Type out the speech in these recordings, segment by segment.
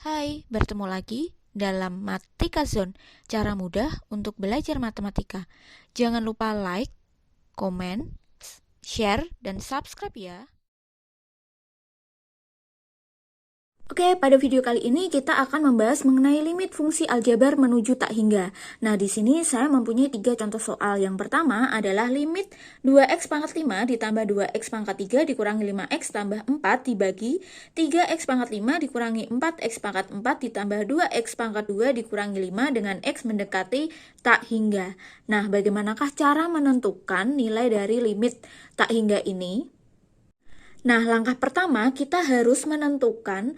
Hai, bertemu lagi dalam Matika Zone, cara mudah untuk belajar matematika. Jangan lupa like, komen, share, dan subscribe ya. Oke, pada video kali ini kita akan membahas mengenai limit fungsi aljabar menuju tak hingga. Nah, di sini saya mempunyai 3 contoh soal. Yang pertama adalah limit 2x pangkat 5 ditambah 2x pangkat 3 dikurangi 5x tambah 4 dibagi 3x pangkat 5 dikurangi 4x pangkat 4 ditambah 2x pangkat 2 dikurangi 5 dengan x mendekati tak hingga. Nah, bagaimanakah cara menentukan nilai dari limit tak hingga ini? Nah, langkah pertama kita harus menentukan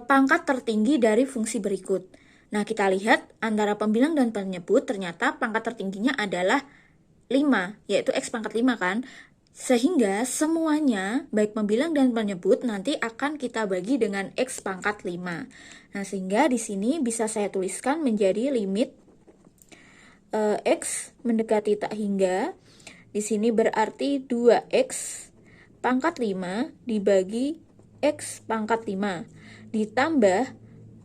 pangkat tertinggi dari fungsi berikut. Nah, kita lihat antara pembilang dan penyebut ternyata pangkat tertingginya adalah 5, yaitu x pangkat 5 kan. Sehingga semuanya, baik pembilang dan penyebut, nanti akan kita bagi dengan x pangkat 5. Nah, sehingga di sini bisa saya tuliskan menjadi limit x mendekati tak hingga. Di sini berarti 2x pangkat 5 dibagi x pangkat 5 ditambah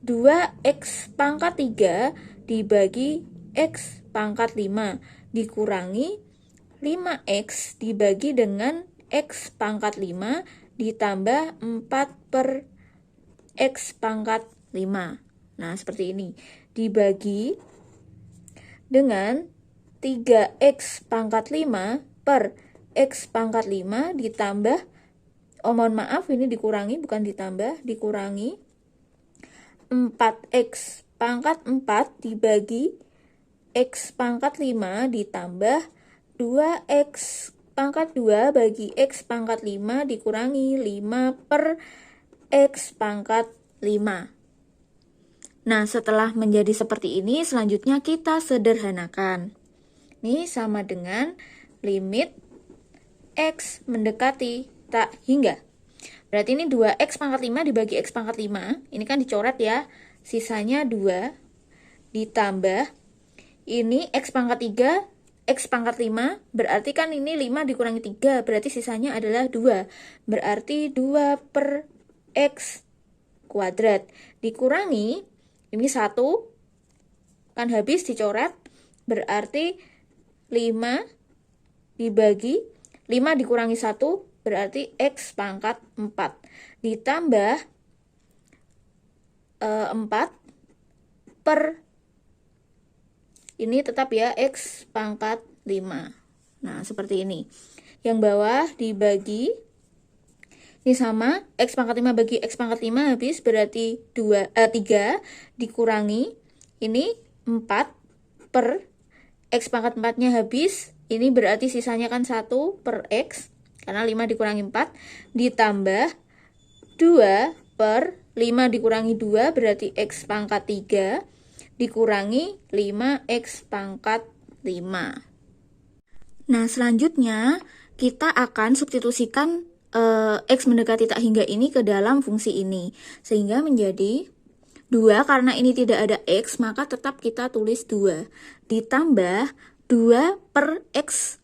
2x pangkat 3 dibagi x pangkat 5 dikurangi 5x dibagi dengan x pangkat 5 ditambah 4 per x pangkat 5. Nah, seperti ini. Dibagi dengan 3x pangkat 5 per x pangkat 5 ditambah, mohon maaf ini dikurangi bukan ditambah, dikurangi 4x pangkat 4 dibagi x pangkat 5 ditambah 2x pangkat 2 bagi x pangkat 5 dikurangi 5 per x pangkat 5. Nah, setelah menjadi seperti ini, selanjutnya kita sederhanakan. Ini sama dengan limit x mendekati tak hingga. Berarti ini 2x pangkat 5 dibagi x pangkat 5. Ini kan dicoret ya. Sisanya 2 ditambah ini x pangkat 3, x pangkat 5. Berarti kan ini 5 dikurangi 3. Berarti sisanya adalah 2. Berarti 2 per x kuadrat. Dikurangi, ini 1. Kan habis dicoret. Berarti 5 dibagi 5 dikurangi 1 berarti x pangkat 4 ditambah 4 per ini tetap ya x pangkat 5. Nah, seperti ini. Yang bawah dibagi ini sama x pangkat 5 bagi x pangkat 5 habis berarti 3 dikurangi ini 4 per x pangkat 4-nya habis. Ini berarti sisanya kan 1 per x, karena 5 dikurangi 4, ditambah 2 per 5 dikurangi 2, berarti x pangkat 3, dikurangi 5x pangkat 5. Nah, selanjutnya kita akan substitusikan x mendekati tak hingga ini ke dalam fungsi ini. Sehingga menjadi 2, karena ini tidak ada x, maka tetap kita tulis 2. Ditambah 2 per x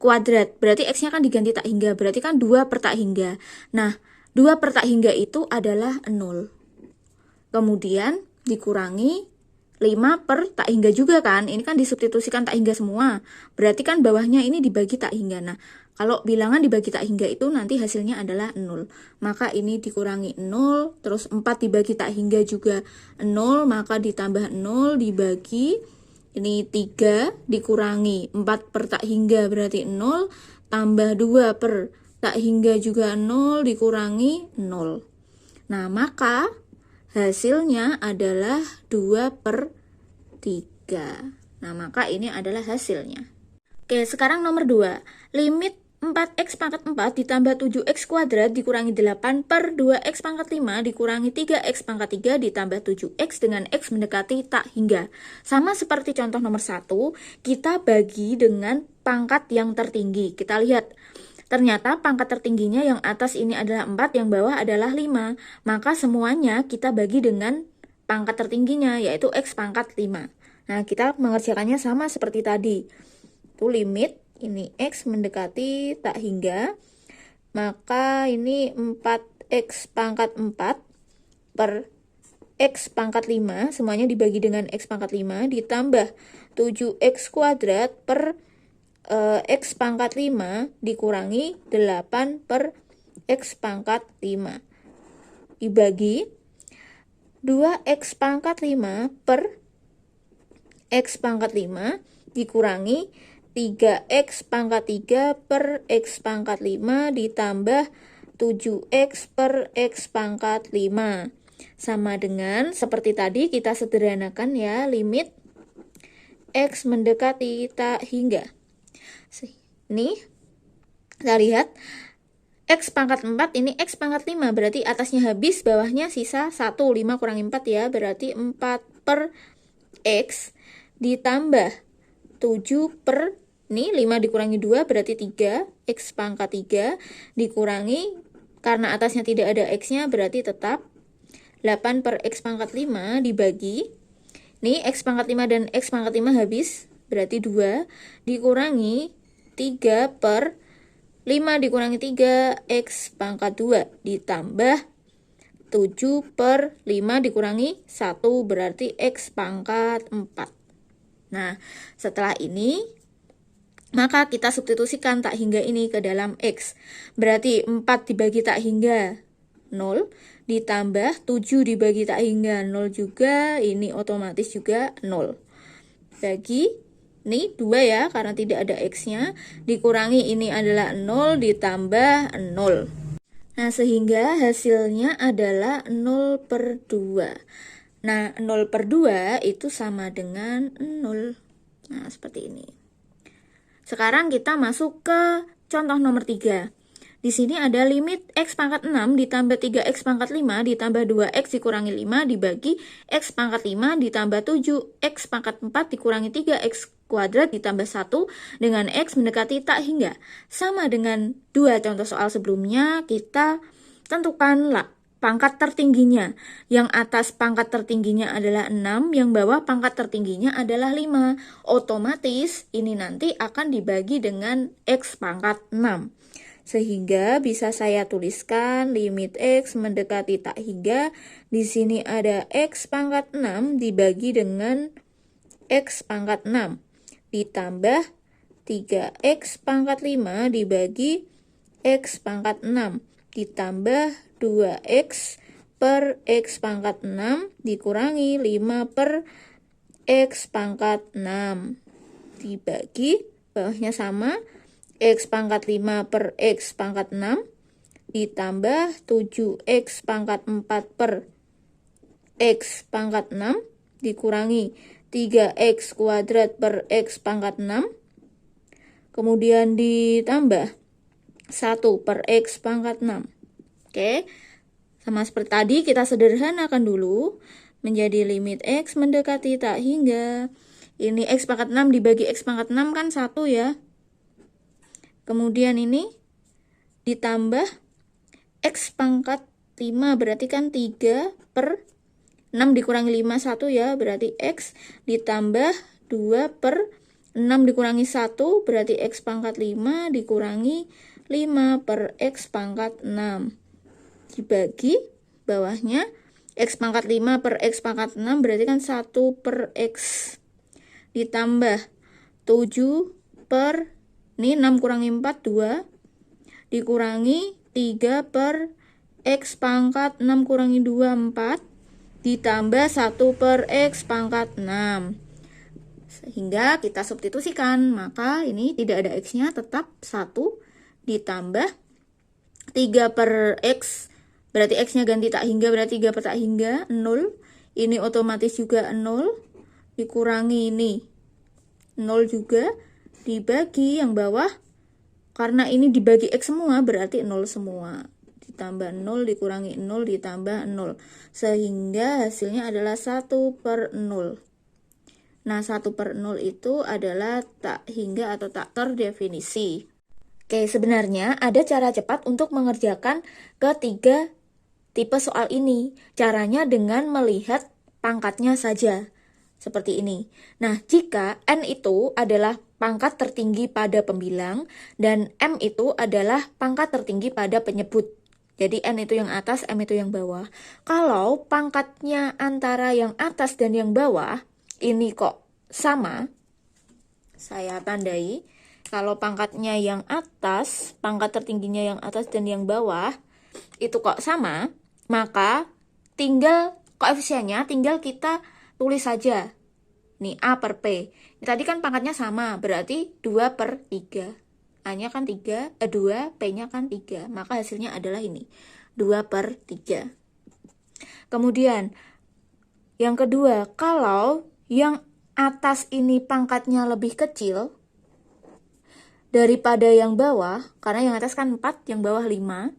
kuadrat. Berarti x-nya kan diganti tak hingga. Berarti kan 2 per tak hingga. Nah, 2 per tak hingga itu adalah 0. Kemudian dikurangi 5 per tak hingga juga kan. Ini kan disubstitusikan tak hingga semua. Berarti kan bawahnya ini dibagi tak hingga. Nah, kalau bilangan dibagi tak hingga itu nanti hasilnya adalah 0. Maka ini dikurangi 0. Terus 4 dibagi tak hingga juga 0. Maka ditambah 0 dibagi ini 3 dikurangi 4 per tak hingga berarti 0. Tambah 2 per tak hingga juga 0 dikurangi 0. Nah, maka hasilnya adalah 2 per 3. Nah, maka ini adalah hasilnya. Oke, sekarang nomor 2. Limit 4x pangkat 4 ditambah 7x kuadrat dikurangi 8 per 2x pangkat 5 dikurangi 3x pangkat 3 ditambah 7x dengan x mendekati tak hingga. Sama seperti contoh nomor 1, kita bagi dengan pangkat yang tertinggi. Kita lihat, ternyata pangkat tertingginya yang atas ini adalah 4, yang bawah adalah 5. Maka semuanya kita bagi dengan pangkat tertingginya, yaitu x pangkat 5. Nah, kita mengerjakannya sama seperti tadi. Itu limit, ini x mendekati tak hingga, maka ini 4x pangkat 4 per X pangkat 5, semuanya dibagi dengan X pangkat 5, ditambah 7X kuadrat per X pangkat 5 dikurangi 8 per X pangkat 5. Dibagi 2X pangkat 5 per X pangkat 5 dikurangi 3X pangkat 3 per X pangkat 5 ditambah 7X per X pangkat 5. Sama dengan seperti tadi kita sederhanakan ya, limit X mendekati tak hingga. Ini kita lihat X pangkat 4 ini X pangkat 5, berarti atasnya habis, bawahnya sisa 1, 5 kurangi 4 ya, berarti 4 per X ditambah 7 per, ini 5 dikurangi 2 berarti 3, X pangkat 3 dikurangi, karena atasnya tidak ada X-nya berarti tetap 8 per X pangkat 5 dibagi, ini X pangkat 5 dan X pangkat 5 habis, berarti 2, dikurangi 3 per 5 dikurangi 3, X pangkat 2 ditambah 7 per 5 dikurangi 1, berarti X pangkat 4. Nah, setelah ini, maka kita substitusikan tak hingga ini ke dalam X. Berarti 4 dibagi tak hingga 0, ditambah 7 dibagi tak hingga 0 juga, ini otomatis juga 0. Bagi, ini 2 ya, karena tidak ada X-nya, dikurangi ini adalah 0 ditambah 0. Nah, sehingga hasilnya adalah 0 per 2. Nah, 0 per 2 itu sama dengan 0. Nah, seperti ini. Sekarang kita masuk ke contoh nomor 3. Di sini ada limit X pangkat 6 ditambah 3X pangkat 5 ditambah 2X dikurangi 5 dibagi X pangkat 5 ditambah 7X pangkat 4 dikurangi 3X kuadrat ditambah 1 dengan X mendekati tak hingga. Sama dengan 2 contoh soal sebelumnya, kita tentukanlah pangkat tertingginya. Yang atas pangkat tertingginya adalah 6, yang bawah pangkat tertingginya adalah 5. Otomatis ini nanti akan dibagi dengan X pangkat 6. Sehingga bisa saya tuliskan limit X mendekati tak hingga. Di sini ada X pangkat 6 dibagi dengan X pangkat 6. Ditambah 3X pangkat 5 dibagi X pangkat 6. Ditambah 2X per X pangkat 6 dikurangi 5 per X pangkat 6 dibagi, bawahnya sama, X pangkat 5 per X pangkat 6 ditambah 7X pangkat 4 per X pangkat 6 dikurangi 3X kuadrat per X pangkat 6, kemudian ditambah 1 per X pangkat 6. Oke, sama seperti tadi kita sederhanakan dulu menjadi limit X mendekati tak hingga. Ini X pangkat 6 dibagi X pangkat 6 kan 1 ya. Kemudian ini ditambah X pangkat 5 berarti kan 3 per 6 dikurangi 5, 1 ya, berarti X ditambah 2 per 6 dikurangi 1, berarti X pangkat 5 dikurangi 5 per X pangkat 6. Dibagi, bawahnya X pangkat 5 per X pangkat 6 berarti kan 1 per X. Ditambah 7 per, ini 6 kurangi 4, 2. Dikurangi 3 per X pangkat 6 kurangi 2, 4. Ditambah 1 per X pangkat 6. Sehingga kita substitusikan, maka ini tidak ada X-nya, tetap 1 ditambah 3 per X, berarti X-nya ganti tak hingga, berarti 3 per tak hingga, 0. Ini otomatis juga 0, dikurangi ini 0 juga, dibagi yang bawah, karena ini dibagi X semua, berarti 0 semua. Ditambah 0, dikurangi 0, ditambah 0. Sehingga hasilnya adalah 1 per 0. Nah, 1 per 0 itu adalah tak hingga atau tak terdefinisi. Oke, sebenarnya ada cara cepat untuk mengerjakan ketiga tipe soal ini. Caranya dengan melihat pangkatnya saja. Seperti ini. Nah, jika N itu adalah pangkat tertinggi pada pembilang dan M itu adalah pangkat tertinggi pada penyebut. Jadi N itu yang atas, M itu yang bawah. Kalau pangkatnya antara yang atas dan yang bawah, ini kok sama, saya tandai. Kalau pangkatnya yang atas, pangkat tertingginya yang atas dan yang bawah, itu kok sama, maka tinggal koefisiennya, tinggal kita tulis saja. Nih, A per P. Ini tadi kan pangkatnya sama, berarti 2 per 3. A-nya kan 3, 2, P-nya kan 3. Maka hasilnya adalah ini, 2 per 3. Kemudian, yang kedua, kalau yang atas ini pangkatnya lebih kecil daripada yang bawah, karena yang atas kan 4, yang bawah 5,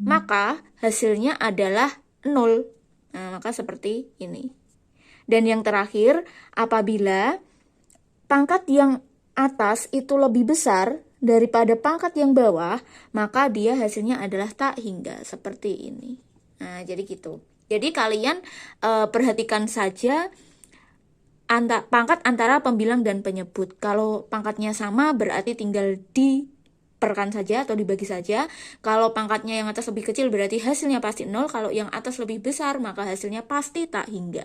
maka hasilnya adalah 0. Nah, maka seperti ini. Dan yang terakhir, apabila pangkat yang atas itu lebih besar daripada pangkat yang bawah, maka dia hasilnya adalah tak hingga, seperti ini. Nah, jadi gitu. Jadi kalian perhatikan saja pangkat antara pembilang dan penyebut. Kalau pangkatnya sama, berarti tinggal diperkan saja atau dibagi saja. Kalau pangkatnya yang atas lebih kecil, berarti hasilnya pasti 0. Kalau yang atas lebih besar, maka hasilnya pasti tak hingga.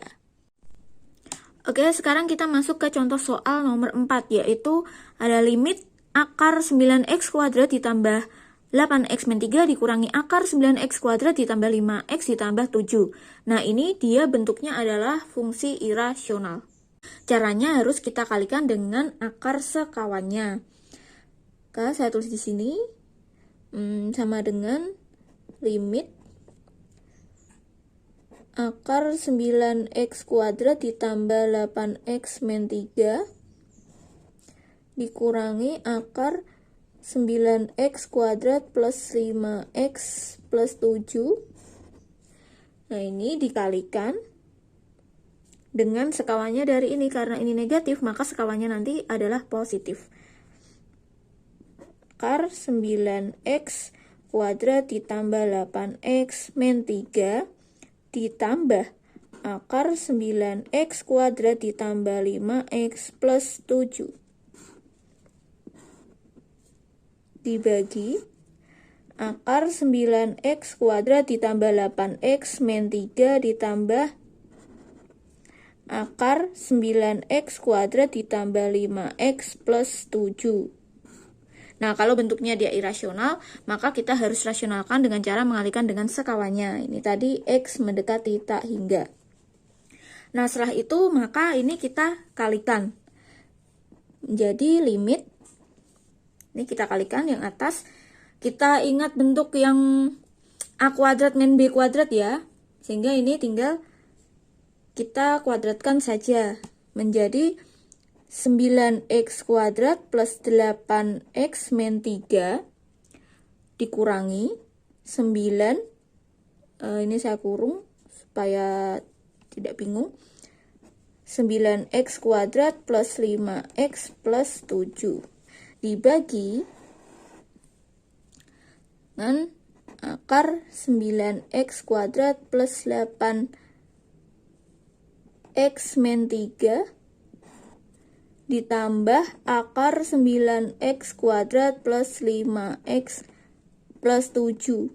Oke, sekarang kita masuk ke contoh soal nomor 4, yaitu ada limit akar 9x kuadrat ditambah 8x min 3 dikurangi akar 9x kuadrat ditambah 5x ditambah 7. Nah, ini dia bentuknya adalah fungsi irasional. Caranya harus kita kalikan dengan akar sekawannya. Oke, saya tulis di sini sama dengan limit akar 9x kuadrat ditambah 8x min 3 dikurangi akar 9x kuadrat plus 5x plus 7. Nah, ini dikalikan dengan sekawannya dari ini. Karena ini negatif, maka sekawannya nanti adalah positif. Akar 9x kuadrat ditambah 8x min 3 ditambah akar 9x kuadrat ditambah 5x plus 7 dibagi akar 9x kuadrat ditambah 8x min 3 ditambah akar 9x kuadrat ditambah 5x plus 7. Nah, kalau bentuknya dia irasional, maka kita harus rasionalkan dengan cara mengalihkan dengan sekawannya. Ini tadi X mendekati tak hingga. Nah, setelah itu, maka ini kita kalikan. Jadi, limit, ini kita kalikan yang atas. Kita ingat bentuk yang A kuadrat min B kuadrat ya. Sehingga ini tinggal kita kuadratkan saja. Menjadi 9x kuadrat plus 8x min 3 dikurangi 9, ini saya kurung supaya tidak bingung, 9x kuadrat plus 5x plus 7 dibagi dengan akar 9x kuadrat plus 8x min 3 ditambah akar 9x kuadrat plus 5x plus 7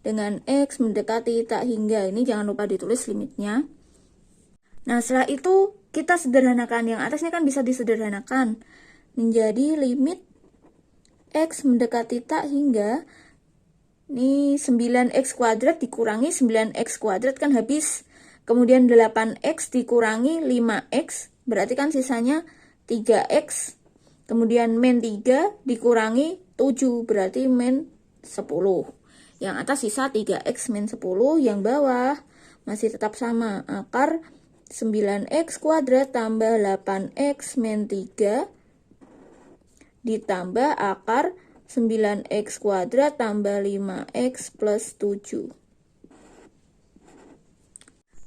dengan X mendekati tak hingga. Ini jangan lupa ditulis limitnya. Nah, setelah itu kita sederhanakan. Yang atasnya kan bisa disederhanakan menjadi limit X mendekati tak hingga. Ini 9x kuadrat dikurangi 9x kuadrat kan habis. Kemudian 8x dikurangi 5x, berarti kan sisanya 3x. Kemudian min 3 dikurangi 7, berarti min 10. Yang atas sisa 3x min 10, yang bawah masih tetap sama. Akar 9x kuadrat tambah 8x min 3 ditambah akar 9x kuadrat tambah 5x plus 7.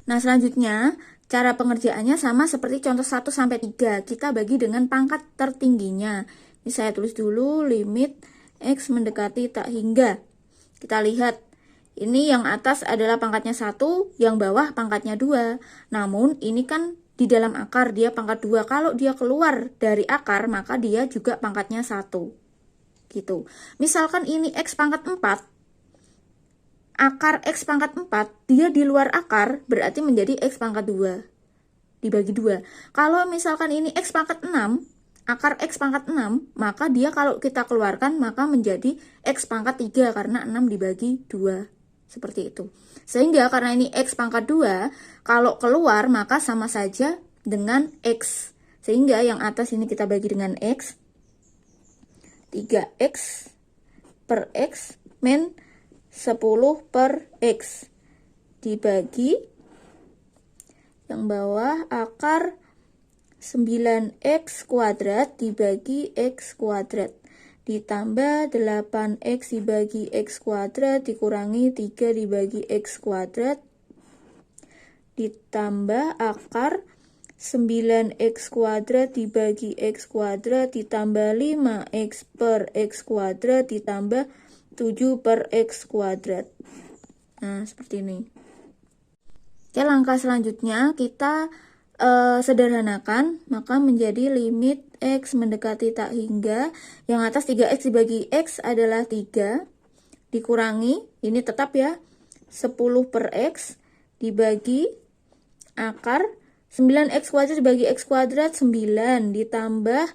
Nah, selanjutnya cara pengerjaannya sama seperti contoh 1-3. Kita bagi dengan pangkat tertingginya. Ini saya tulis dulu limit X mendekati tak hingga. Kita lihat, ini yang atas adalah pangkatnya 1, yang bawah pangkatnya 2. Namun ini kan di dalam akar dia pangkat 2. Kalau dia keluar dari akar, maka dia juga pangkatnya 1. gitu. Misalkan ini X pangkat 4, akar X pangkat 4, dia di luar akar, berarti menjadi X pangkat 2, dibagi 2. Kalau misalkan ini X pangkat 6, akar X pangkat 6, maka dia kalau kita keluarkan, maka menjadi X pangkat 3, karena 6 dibagi 2, seperti itu. Sehingga karena ini X pangkat 2, kalau keluar, maka sama saja dengan X. Sehingga yang atas ini kita bagi dengan X, 3X per X min 10 per X dibagi yang bawah akar 9X kuadrat dibagi X kuadrat ditambah 8X dibagi X kuadrat dikurangi 3 dibagi X kuadrat ditambah akar 9X kuadrat dibagi X kuadrat ditambah 5X per X kuadrat ditambah 7 per X kuadrat. Nah, seperti ini. Oke, langkah selanjutnya kita sederhanakan, maka menjadi limit X mendekati tak hingga. Yang atas 3X dibagi X adalah 3, dikurangi, ini tetap ya, 10 per X dibagi akar 9X kuadrat dibagi X kuadrat 9 ditambah,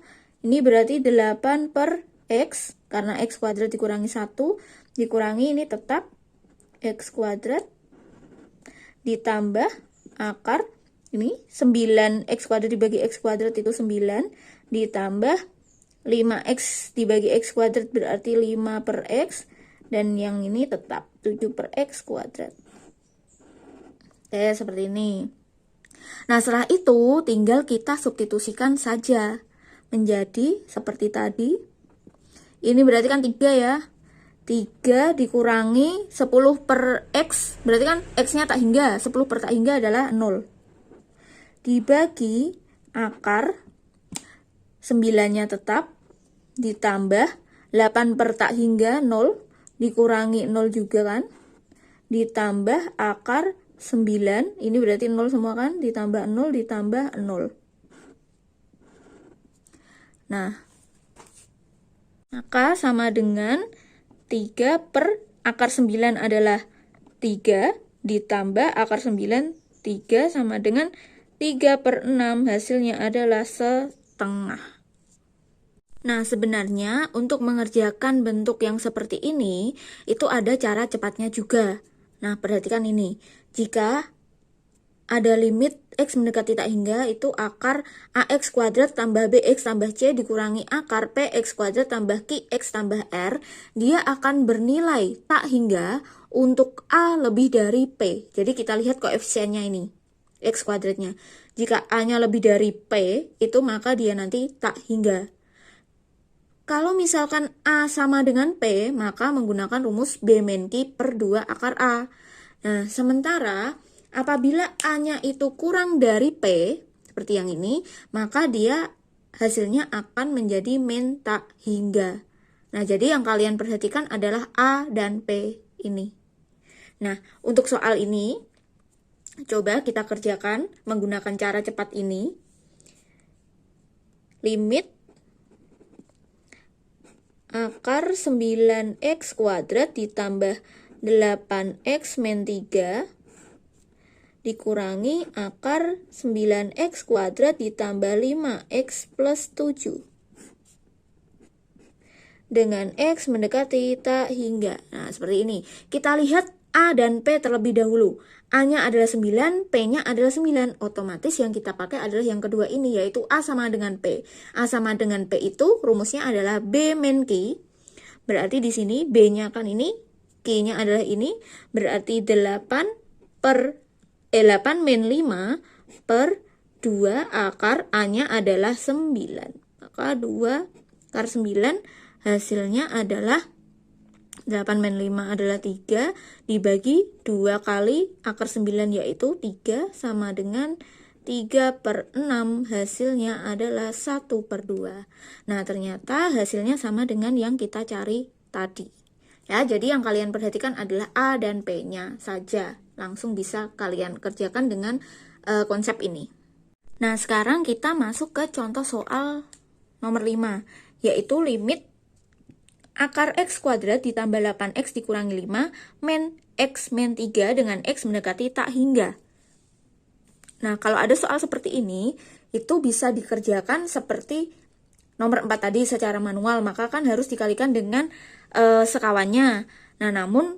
ini berarti 8 per X, karena X kuadrat dikurangi 1, dikurangi ini tetap X kuadrat, ditambah akar, ini 9X kuadrat dibagi X kuadrat itu 9, ditambah 5X dibagi X kuadrat berarti 5 per X, dan yang ini tetap 7 per X kuadrat. Oke, seperti ini. Nah, setelah itu tinggal kita substitusikan saja menjadi seperti tadi. Ini berarti kan 3 ya. 3 dikurangi 10 per X, berarti kan X-nya tak hingga, 10 per tak hingga adalah 0. Dibagi akar 9-nya tetap, ditambah 8 per tak hingga 0, dikurangi 0 juga kan, ditambah akar 9, ini berarti 0 semua kan, ditambah 0, ditambah 0. Nah, maka sama dengan 3 per akar 9 adalah 3, ditambah akar 9, 3 sama dengan 3 per 6, hasilnya adalah setengah. Nah, sebenarnya untuk mengerjakan bentuk yang seperti ini, itu ada cara cepatnya juga. Nah, perhatikan ini. Jika ada limit X mendekati tak hingga, itu akar AX kuadrat tambah BX tambah C dikurangi akar PX kuadrat tambah QX tambah R, dia akan bernilai tak hingga untuk A lebih dari P. Jadi kita lihat koefisiennya ini, X kuadratnya. Jika A-nya lebih dari P, itu maka dia nanti tak hingga. Kalau misalkan A sama dengan P, maka menggunakan rumus B min Q per 2 akar A. Nah, sementara apabila A-nya itu kurang dari P, seperti yang ini, maka dia hasilnya akan menjadi min tak hingga. Nah, jadi yang kalian perhatikan adalah A dan P ini. Nah, untuk soal ini, coba kita kerjakan menggunakan cara cepat ini. Limit akar 9X kuadrat ditambah 8X min 3 dikurangi akar 9X kuadrat ditambah 5X plus 7 dengan X mendekati tak hingga. Nah, seperti ini. Kita lihat A dan P terlebih dahulu. A-nya adalah 9, P-nya adalah 9. Otomatis yang kita pakai adalah yang kedua ini, yaitu A sama dengan P. A sama dengan P itu rumusnya adalah B min Q. Berarti di sini B-nya kan ini, Q-nya adalah ini, berarti 8 min 5 per 2 akar A-nya adalah 9. Maka 2 akar 9 hasilnya adalah 8 min 5 adalah 3 dibagi 2 kali akar 9 yaitu 3 sama dengan 3 per 6, hasilnya adalah 1 per 2. Nah, ternyata hasilnya sama dengan yang kita cari tadi. Ya, jadi yang kalian perhatikan adalah A dan P-nya saja. Langsung bisa kalian kerjakan dengan konsep ini. Nah, sekarang kita masuk ke contoh soal nomor 5, yaitu limit akar X kuadrat ditambah 8X dikurangi 5 min X min 3 dengan X mendekati tak hingga. Nah, kalau ada soal seperti ini, itu bisa dikerjakan seperti nomor 4 tadi secara manual, maka kan harus dikalikan dengan sekawannya. Nah, namun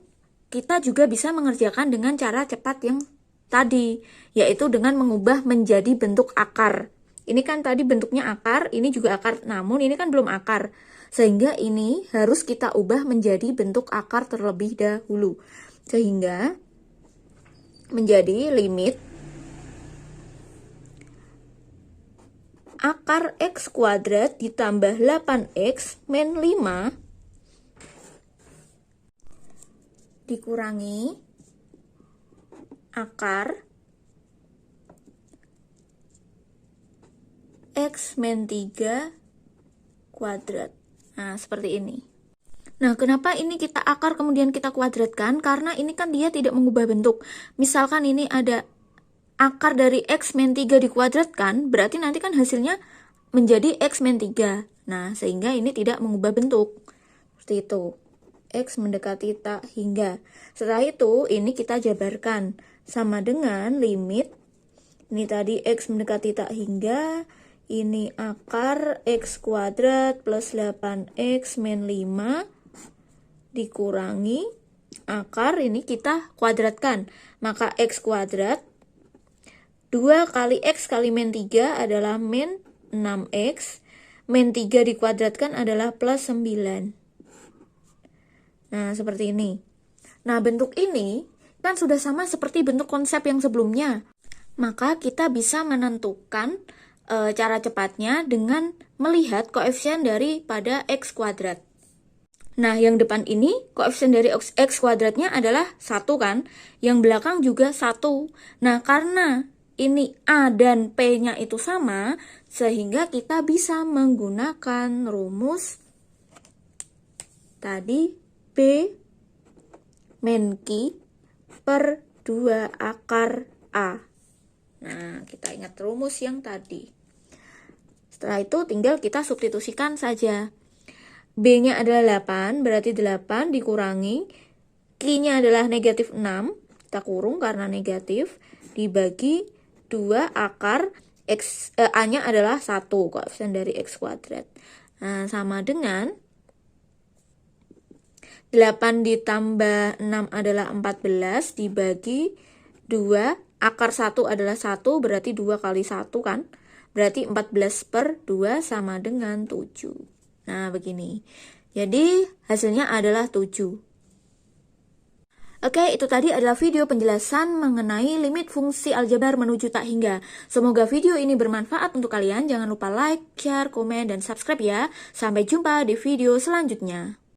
kita juga bisa mengerjakan dengan cara cepat yang tadi, yaitu dengan mengubah menjadi bentuk akar. Ini kan tadi bentuknya akar, ini juga akar, namun ini kan belum akar. Sehingga ini harus kita ubah menjadi bentuk akar terlebih dahulu. Sehingga menjadi limit akar X kuadrat ditambah 8X min 5 dikurangi akar X min 3 kuadrat. Nah, seperti ini. Nah, kenapa ini kita akar kemudian kita kuadratkan? Karena ini kan dia tidak mengubah bentuk. Misalkan ini ada akar dari X min 3 dikuadratkan, berarti nanti kan hasilnya menjadi X min 3. Nah, sehingga ini tidak mengubah bentuk. Seperti itu. X mendekati tak hingga. Setelah itu, ini kita jabarkan. Sama dengan limit. Ini tadi X mendekati tak hingga. Ini akar X kuadrat plus 8X min 5 dikurangi akar, ini kita kuadratkan. Maka X kuadrat 2 kali X kali min 3 adalah min 6X. Min 3 dikuadratkan adalah plus 9. Nah, seperti ini. Nah, bentuk ini kan sudah sama seperti bentuk konsep yang sebelumnya. Maka kita bisa menentukan cara cepatnya dengan melihat koefisien daripada X kuadrat. Nah, yang depan ini koefisien dari X kuadratnya adalah 1 kan? Yang belakang juga 1. Nah, karena ini A dan P-nya itu sama, sehingga kita bisa menggunakan rumus tadi B min Q per 2 akar A. Nah, kita ingat rumus yang tadi. Setelah itu tinggal kita substitusikan saja. B-nya adalah 8, berarti 8 dikurangi. Q-nya adalah negatif 6, kita kurung karena negatif, dibagi 2 akar X, A-nya adalah 1, koefisien dari X kuadrat. Nah, sama dengan 8 ditambah 6 adalah 14, dibagi 2, akar 1 adalah 1, berarti 2 kali 1 kan? Berarti 14 per 2 sama dengan 7. Nah, begini. Jadi, hasilnya adalah 7. Oke, itu tadi adalah video penjelasan mengenai limit fungsi aljabar menuju tak hingga. Semoga video ini bermanfaat untuk kalian. Jangan lupa like, share, komen, dan subscribe ya. Sampai jumpa di video selanjutnya.